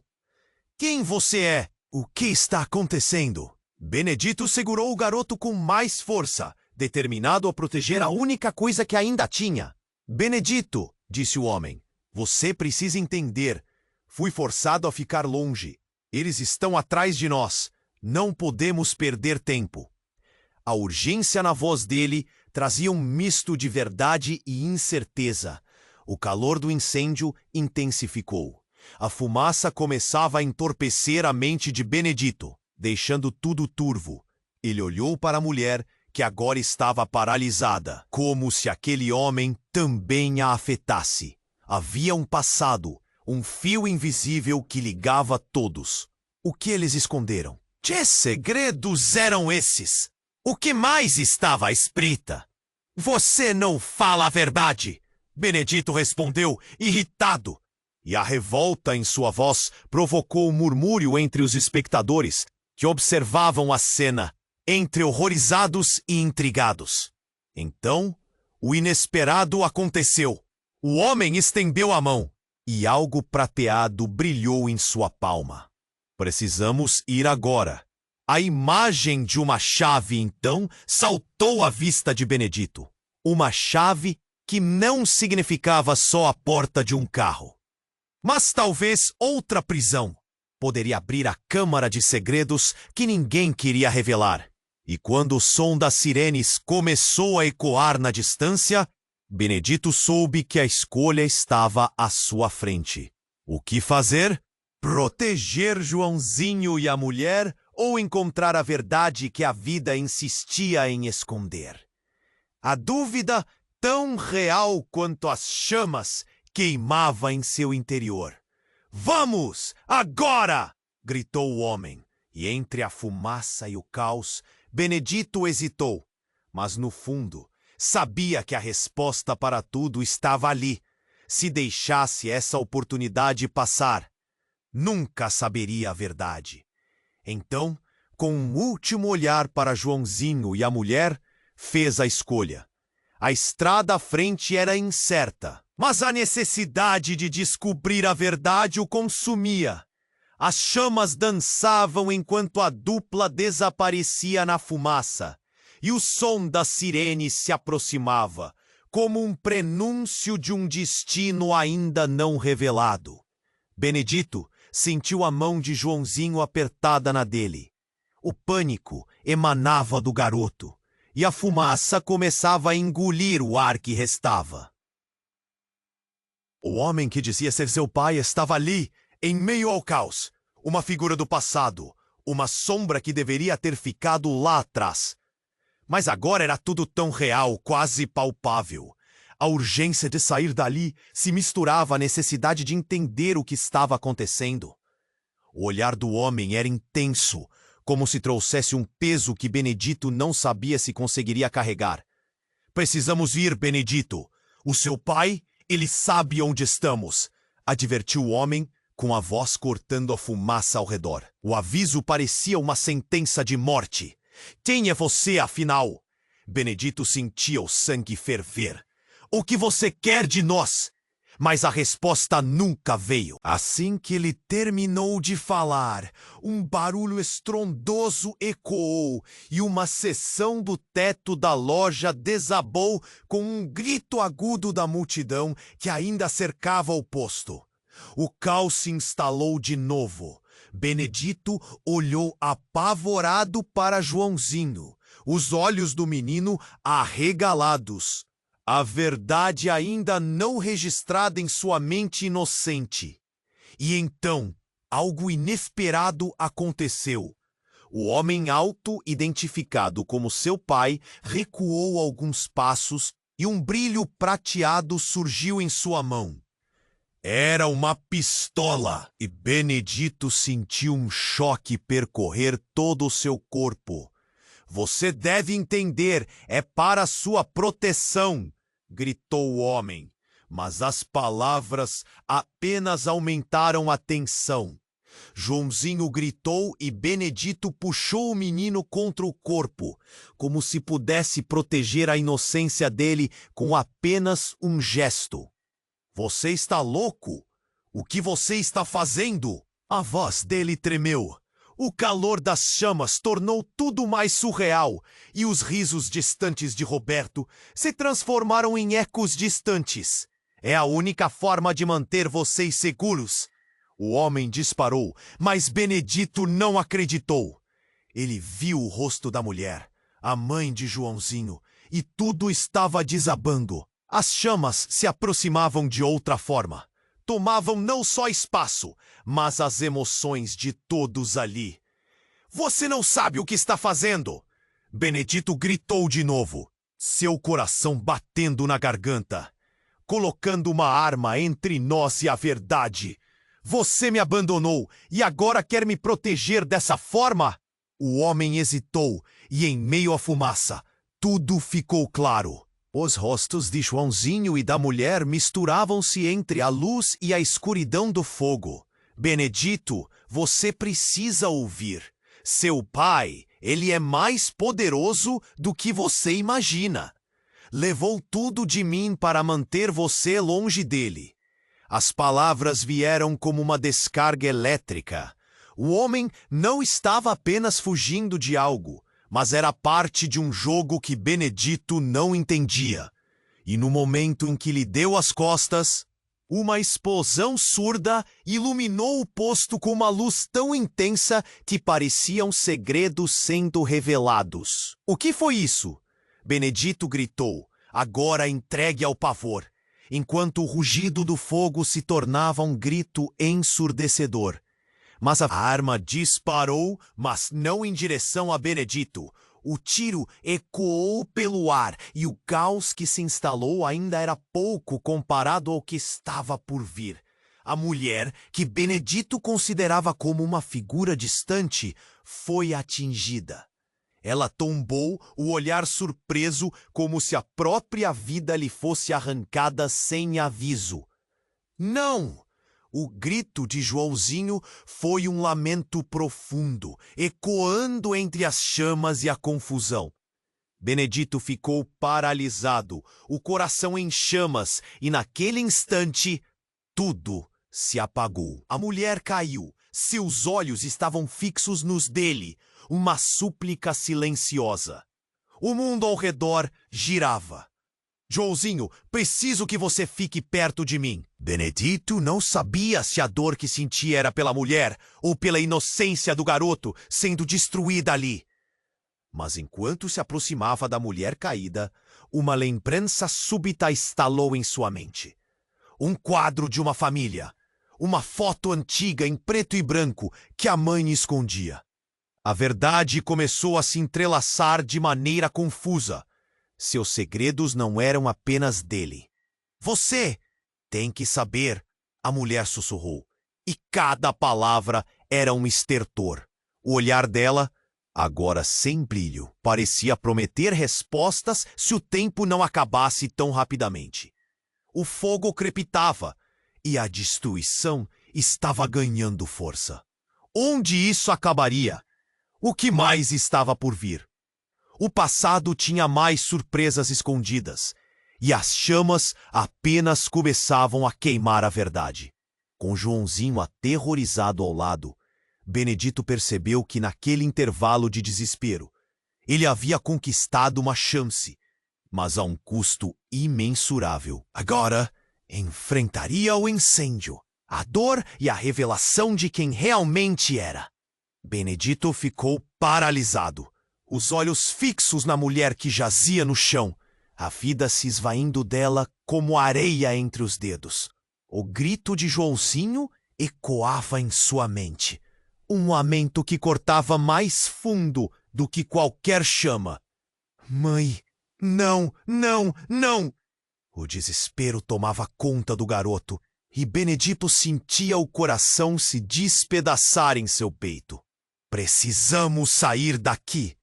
"Quem você é? O que está acontecendo?" Benedito segurou o garoto com mais força, determinado a proteger a única coisa que ainda tinha. "Benedito", disse o homem, "você precisa entender. Fui forçado a ficar longe. Eles estão atrás de nós. Não podemos perder tempo." A urgência na voz dele trazia um misto de verdade e incerteza. O calor do incêndio intensificou. A fumaça começava a entorpecer a mente de Benedito, deixando tudo turvo. Ele olhou para a mulher, que agora estava paralisada, como se aquele homem também a afetasse. Havia um passado, um fio invisível que ligava todos. O que eles esconderam? Que segredos eram esses? O que mais estava à espreita? "Você não fala a verdade", Benedito respondeu, irritado. e a revolta em sua voz provocou um murmúrio entre os espectadores que observavam a cena, entre horrorizados e intrigados. Então, o inesperado aconteceu. O homem estendeu a mão e algo prateado brilhou em sua palma. Precisamos ir agora. A imagem de uma chave, então, saltou à vista de Benedito. Uma chave que não significava só a porta de um carro, mas talvez outra prisão. Poderia abrir a câmara de segredos que ninguém queria revelar. E quando o som das sirenes começou a ecoar na distância, Benedito soube que a escolha estava à sua frente. O que fazer? Proteger Joãozinho e a mulher ou encontrar a verdade que a vida insistia em esconder? A dúvida, tão real quanto as chamas, queimava em seu interior. "Vamos, agora!" gritou o homem. E entre a fumaça e o caos, Benedito hesitou, mas no fundo sabia que a resposta para tudo estava ali. Se deixasse essa oportunidade passar, nunca saberia a verdade. Então, com um último olhar para Joãozinho e a mulher, fez a escolha. A estrada à frente era incerta, mas a necessidade de descobrir a verdade o consumia. As chamas dançavam enquanto a dupla desaparecia na fumaça, e o som das sirenes se aproximava, como um prenúncio de um destino ainda não revelado. Benedito sentiu a mão de Joãozinho apertada na dele. O pânico emanava do garoto, e a fumaça começava a engolir o ar que restava. O homem que dizia ser seu pai estava ali, em meio ao caos. Uma figura do passado, uma sombra que deveria ter ficado lá atrás. Mas agora era tudo tão real, quase palpável. A urgência de sair dali se misturava à necessidade de entender o que estava acontecendo. O olhar do homem era intenso, como se trouxesse um peso que Benedito não sabia se conseguiria carregar. "Precisamos ir, Benedito. O seu pai, ele sabe onde estamos", advertiu o homem, com a voz cortando a fumaça ao redor. O aviso parecia uma sentença de morte. "Quem é você, afinal?" Benedito sentia o sangue ferver. "O que você quer de nós?" Mas a resposta nunca veio. Assim que ele terminou de falar, um barulho estrondoso ecoou e uma seção do teto da loja desabou com um grito agudo da multidão que ainda cercava o posto. O caos se instalou de novo. Benedito olhou apavorado para Joãozinho, os olhos do menino arregalados. A verdade ainda não registrada em sua mente inocente. E então, algo inesperado aconteceu. O homem alto, identificado como seu pai, recuou alguns passos e um brilho prateado surgiu em sua mão. Era uma pistola, e Benedito sentiu um choque percorrer todo o seu corpo. "Você deve entender, é para sua proteção", gritou o homem. Mas as palavras apenas aumentaram a tensão. Joãozinho gritou e Benedito puxou o menino contra o corpo, como se pudesse proteger a inocência dele com apenas um gesto. "Você está louco? O que você está fazendo?" A voz dele tremeu. O calor das chamas tornou tudo mais surreal, e os risos distantes de Roberto se transformaram em ecos distantes. "É a única forma de manter vocês seguros." O homem disparou, mas Benedito não acreditou. Ele viu o rosto da mulher, a mãe de Joãozinho, e tudo estava desabando. As chamas se aproximavam de outra forma. Tomavam não só espaço, mas as emoções de todos ali. "Você não sabe o que está fazendo!" Benedito gritou de novo, seu coração batendo na garganta. "Colocando uma arma entre nós e a verdade. Você me abandonou e agora quer me proteger dessa forma?" O homem hesitou e, em meio à fumaça, tudo ficou claro. Os rostos de Joãozinho e da mulher misturavam-se entre a luz e a escuridão do fogo. Benedito, você precisa ouvir. Seu pai, ele é mais poderoso do que você imagina. Levou tudo de mim para manter você longe dele. As palavras vieram como uma descarga elétrica. O homem não estava apenas fugindo de algo, mas era parte de um jogo que Benedito não entendia. E no momento em que lhe deu as costas, uma explosão surda iluminou o posto com uma luz tão intensa que pareciam segredos sendo revelados. O que foi isso? Benedito gritou, agora entregue ao pavor, enquanto o rugido do fogo se tornava um grito ensurdecedor. Mas a arma disparou, mas não em direção a Benedito. O tiro ecoou pelo ar e o caos que se instalou ainda era pouco comparado ao que estava por vir. A mulher, que Benedito considerava como uma figura distante, foi atingida. Ela tombou, o olhar surpreso, como se a própria vida lhe fosse arrancada sem aviso. Não! O grito de Joãozinho foi um lamento profundo, ecoando entre as chamas e a confusão. Benedito ficou paralisado, o coração em chamas, e naquele instante, tudo se apagou. A mulher caiu, seus olhos estavam fixos nos dele, uma súplica silenciosa. O mundo ao redor girava. Joãozinho, preciso que você fique perto de mim. Benedito não sabia se a dor que sentia era pela mulher ou pela inocência do garoto sendo destruída ali. Mas enquanto se aproximava da mulher caída, uma lembrança súbita estalou em sua mente. Um quadro de uma família, uma foto antiga em preto e branco que a mãe escondia. A verdade começou a se entrelaçar de maneira confusa. Seus segredos não eram apenas dele. Você tem que saber, a mulher sussurrou. E cada palavra era um estertor. O olhar dela, agora sem brilho, parecia prometer respostas se o tempo não acabasse tão rapidamente. O fogo crepitava e a destruição estava ganhando força. Onde isso acabaria? O que mais estava por vir? O passado tinha mais surpresas escondidas, e as chamas apenas começavam a queimar a verdade. Com Joãozinho aterrorizado ao lado, Benedito percebeu que naquele intervalo de desespero, ele havia conquistado uma chance, mas a um custo imensurável. Agora, enfrentaria o incêndio, a dor e a revelação de quem realmente era. Benedito ficou paralisado. Os olhos fixos na mulher que jazia no chão, a vida se esvaindo dela como areia entre os dedos. O grito de Joãozinho ecoava em sua mente, um lamento que cortava mais fundo do que qualquer chama. Mãe, não, não, não! O desespero tomava conta do garoto e Benedito sentia o coração se despedaçar em seu peito. Precisamos sair daqui!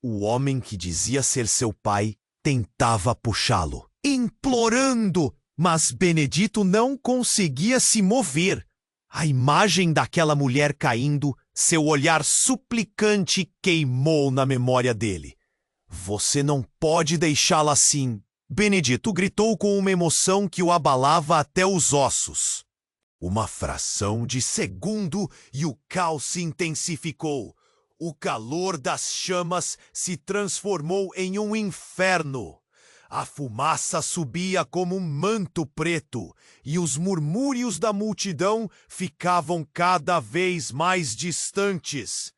O homem que dizia ser seu pai tentava puxá-lo, implorando, mas Benedito não conseguia se mover. A imagem daquela mulher caindo, seu olhar suplicante queimou na memória dele. Você não pode deixá-la assim, Benedito gritou com uma emoção que o abalava até os ossos. Uma fração de segundo e o caos se intensificou. O calor das chamas se transformou em um inferno. A fumaça subia como um manto preto e os murmúrios da multidão ficavam cada vez mais distantes.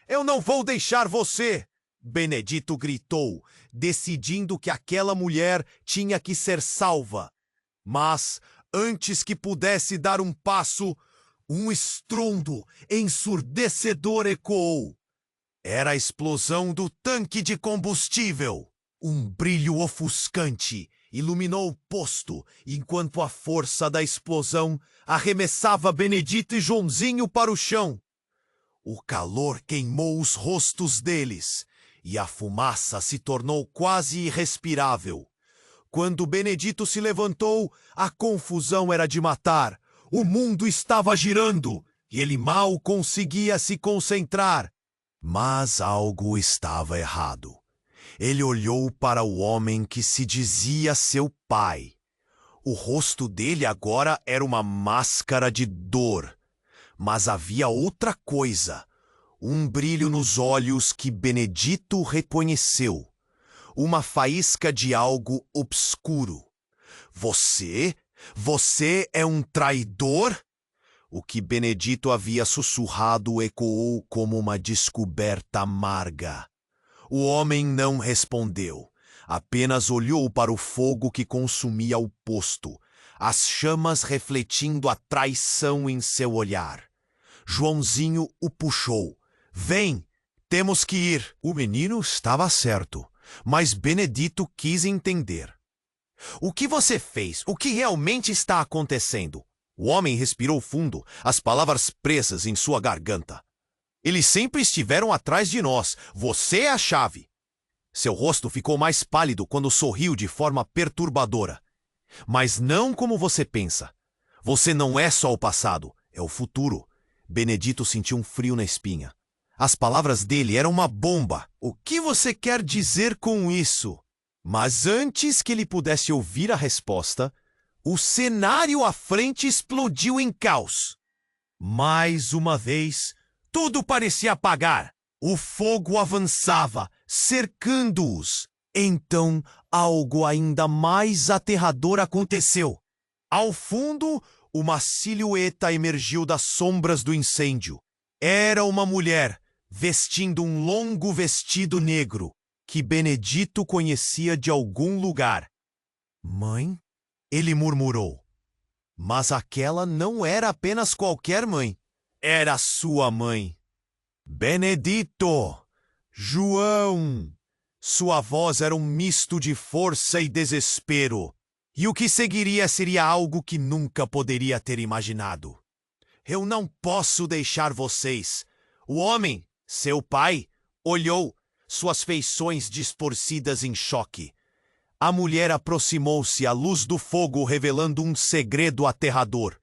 Eu não vou deixar você! Benedito gritou, decidindo que aquela mulher tinha que ser salva. Mas, antes que pudesse dar um passo, um estrondo ensurdecedor ecoou. Era a explosão do tanque de combustível. Um brilho ofuscante iluminou o posto, enquanto a força da explosão arremessava Benedito e Joãozinho para o chão. O calor queimou os rostos deles, e a fumaça se tornou quase irrespirável. Quando Benedito se levantou, a confusão era de matar. O mundo estava girando e ele mal conseguia se concentrar. Mas algo estava errado. Ele olhou para o homem que se dizia seu pai. O rosto dele agora era uma máscara de dor. Mas havia outra coisa. Um brilho nos olhos que Benedito reconheceu. Uma faísca de algo obscuro. Você é um traidor? O que Benedito havia sussurrado ecoou como uma descoberta amarga. O homem não respondeu. Apenas olhou para o fogo que consumia o posto, as chamas refletindo a traição em seu olhar. Joãozinho o puxou. Vem, temos que ir. O menino estava certo, mas Benedito quis entender. O que você fez? O que realmente está acontecendo? O homem respirou fundo, as palavras presas em sua garganta. Eles sempre estiveram atrás de nós. Você é a chave. Seu rosto ficou mais pálido quando sorriu de forma perturbadora. Mas não como você pensa. Você não é só o passado, é o futuro. Benedito sentiu um frio na espinha. As palavras dele eram uma bomba. O que você quer dizer com isso? Mas antes que ele pudesse ouvir a resposta, o cenário à frente explodiu em caos. Mais uma vez, tudo parecia apagar. O fogo avançava, cercando-os. Então, algo ainda mais aterrador aconteceu. Ao fundo, uma silhueta emergiu das sombras do incêndio. Era uma mulher, vestindo um longo vestido negro, que Benedito conhecia de algum lugar. Mãe? Ele murmurou. Mas aquela não era apenas qualquer mãe. Era sua mãe. Benedito! João! Sua voz era um misto de força e desespero. E o que seguiria seria algo que nunca poderia ter imaginado. Eu não posso deixar vocês. O homem, seu pai, olhou, suas feições distorcidas em choque. A mulher aproximou-se à luz do fogo, revelando um segredo aterrador.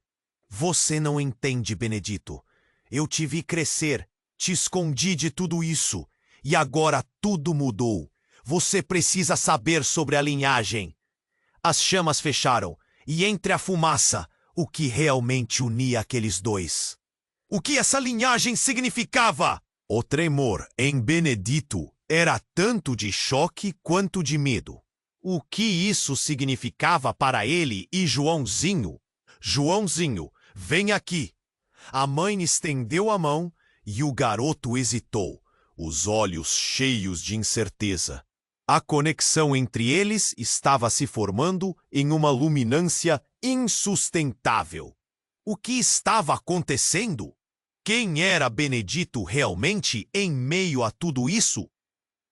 Você não entende, Benedito. Eu te vi crescer, te escondi de tudo isso, e agora tudo mudou. Você precisa saber sobre a linhagem. As chamas fecharam, e entre a fumaça, o que realmente unia aqueles dois. O que essa linhagem significava? O tremor em Benedito era tanto de choque quanto de medo. O que isso significava para ele e Joãozinho? Joãozinho, vem aqui. A mãe estendeu a mão e o garoto hesitou, os olhos cheios de incerteza. A conexão entre eles estava se formando em uma luminância insustentável. O que estava acontecendo? Quem era Benedito realmente em meio a tudo isso?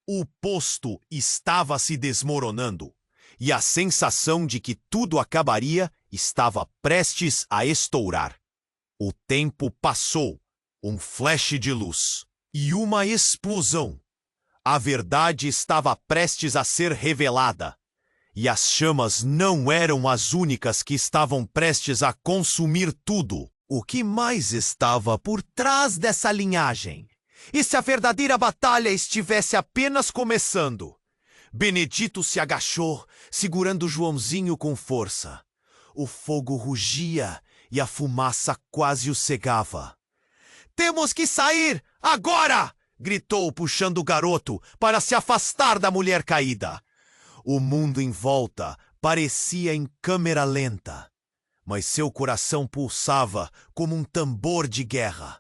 O posto estava se desmoronando, e a sensação de que tudo acabaria estava prestes a estourar. O tempo passou, um flash de luz e uma explosão. A verdade estava prestes a ser revelada, e as chamas não eram as únicas que estavam prestes a consumir tudo. O que mais estava por trás dessa linhagem? E se a verdadeira batalha estivesse apenas começando? Benedito se agachou, segurando Joãozinho com força. O fogo rugia e a fumaça quase o cegava. Temos que sair, agora! Gritou, puxando o garoto para se afastar da mulher caída. O mundo em volta parecia em câmera lenta, mas seu coração pulsava como um tambor de guerra.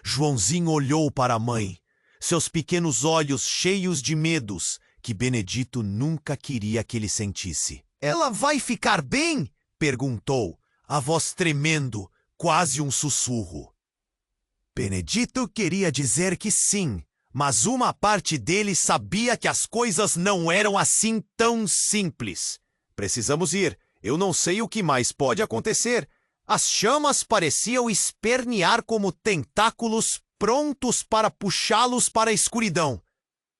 Joãozinho olhou para a mãe, seus pequenos olhos cheios de medos que Benedito nunca queria que ele sentisse. Ela vai ficar bem? Perguntou, a voz tremendo, quase um sussurro. Benedito queria dizer que sim, mas uma parte dele sabia que as coisas não eram assim tão simples. Precisamos ir. Eu não sei o que mais pode acontecer. As chamas pareciam espernear como tentáculos prontos para puxá-los para a escuridão.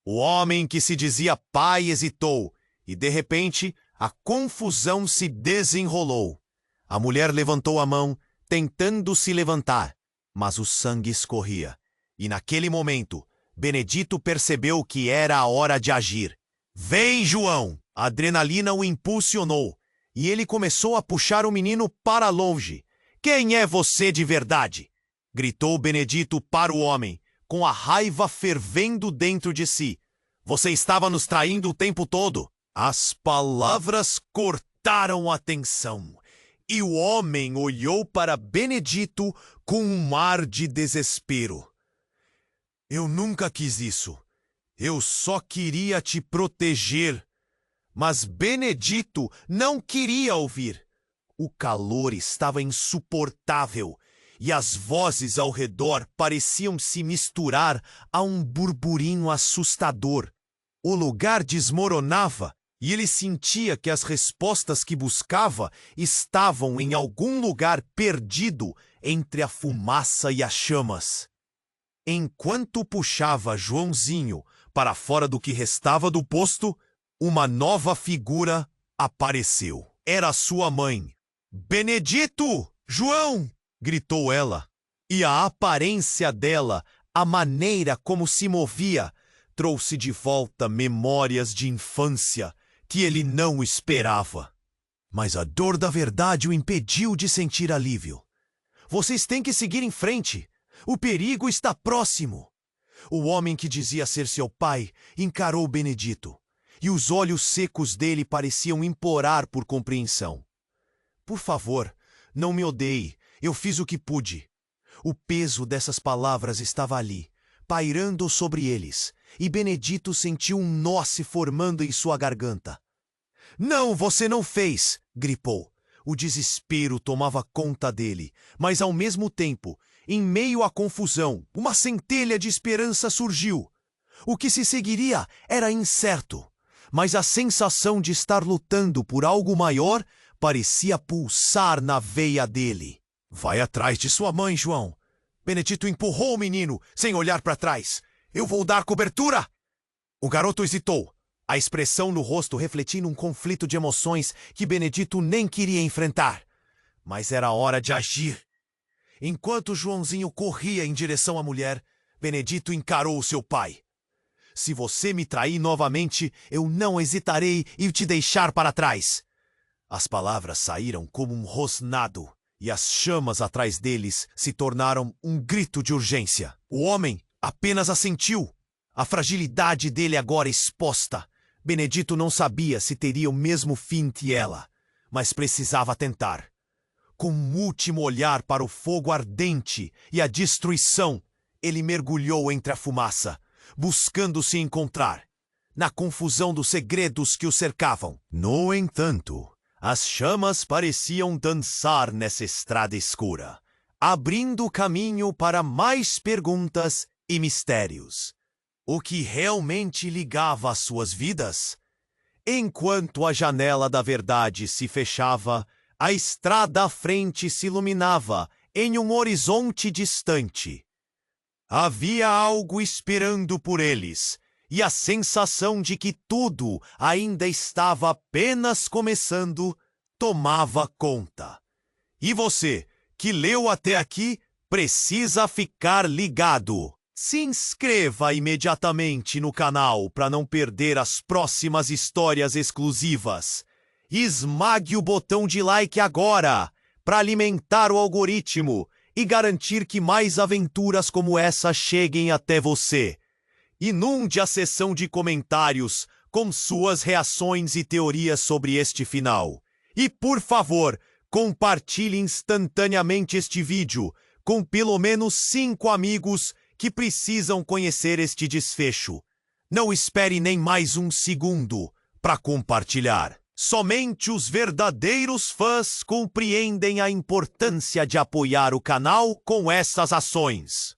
O homem que se dizia pai hesitou, e de repente A confusão se desenrolou. A mulher levantou a mão, tentando se levantar, mas o sangue escorria. E naquele momento, Benedito percebeu que era a hora de agir. Vem, João! A adrenalina o impulsionou, e ele começou a puxar o menino para longe. Quem é você de verdade? Gritou Benedito para o homem, com a raiva fervendo dentro de si. Você estava nos traindo o tempo todo. As palavras cortaram a tensão, e o homem olhou para Benedito com um ar de desespero. Eu nunca quis isso. Eu só queria te proteger. Mas Benedito não queria ouvir. O calor estava insuportável e as vozes ao redor pareciam se misturar a um burburinho assustador. O lugar desmoronava e ele sentia que as respostas que buscava estavam em algum lugar perdido entre a fumaça e as chamas. Enquanto puxava Joãozinho para fora do que restava do posto, uma nova figura apareceu. Era sua mãe. Benedito! João! Gritou ela. E a aparência dela, a maneira como se movia, trouxe de volta memórias de infância que ele não esperava. Mas a dor da verdade o impediu de sentir alívio. Vocês têm que seguir em frente. O perigo está próximo. O homem que dizia ser seu pai encarou Benedito, e os olhos secos dele pareciam implorar por compreensão. Por favor, não me odeie, eu fiz o que pude. O peso dessas palavras estava ali, pairando sobre eles, e Benedito sentiu um nó se formando em sua garganta. Não, você não fez! Gripou. O desespero tomava conta dele, mas ao mesmo tempo, em meio à confusão, uma centelha de esperança surgiu. O que se seguiria era incerto, mas a sensação de estar lutando por algo maior parecia pulsar na veia dele. Vai atrás de sua mãe, João. Benedito empurrou o menino, sem olhar para trás. Eu vou dar cobertura! O garoto hesitou, a expressão no rosto refletindo um conflito de emoções que Benedito nem queria enfrentar. Mas era hora de agir. Enquanto Joãozinho corria em direção à mulher, Benedito encarou seu pai. Se você me trair novamente, eu não hesitarei em te deixar para trás. As palavras saíram como um rosnado, e as chamas atrás deles se tornaram um grito de urgência. O homem apenas assentiu, a fragilidade dele agora exposta. Benedito não sabia se teria o mesmo fim que ela, mas precisava tentar. Com um último olhar para o fogo ardente e a destruição, ele mergulhou entre a fumaça, buscando se encontrar, na confusão dos segredos que o cercavam. No entanto, as chamas pareciam dançar nessa estrada escura, abrindo caminho para mais perguntas e mistérios. O que realmente ligava as suas vidas? Enquanto a janela da verdade se fechava, a estrada à frente se iluminava em um horizonte distante. Havia algo esperando por eles, e a sensação de que tudo ainda estava apenas começando tomava conta. E você, que leu até aqui, precisa ficar ligado. Se inscreva imediatamente no canal para não perder as próximas histórias exclusivas. Esmague o botão de like agora para alimentar o algoritmo e garantir que mais aventuras como essa cheguem até você. Inunde a seção de comentários com suas reações e teorias sobre este final. E, por favor, compartilhe instantaneamente este vídeo com pelo menos 5 amigos que precisam conhecer este desfecho. Não espere nem mais um segundo para compartilhar. Somente os verdadeiros fãs compreendem a importância de apoiar o canal com essas ações.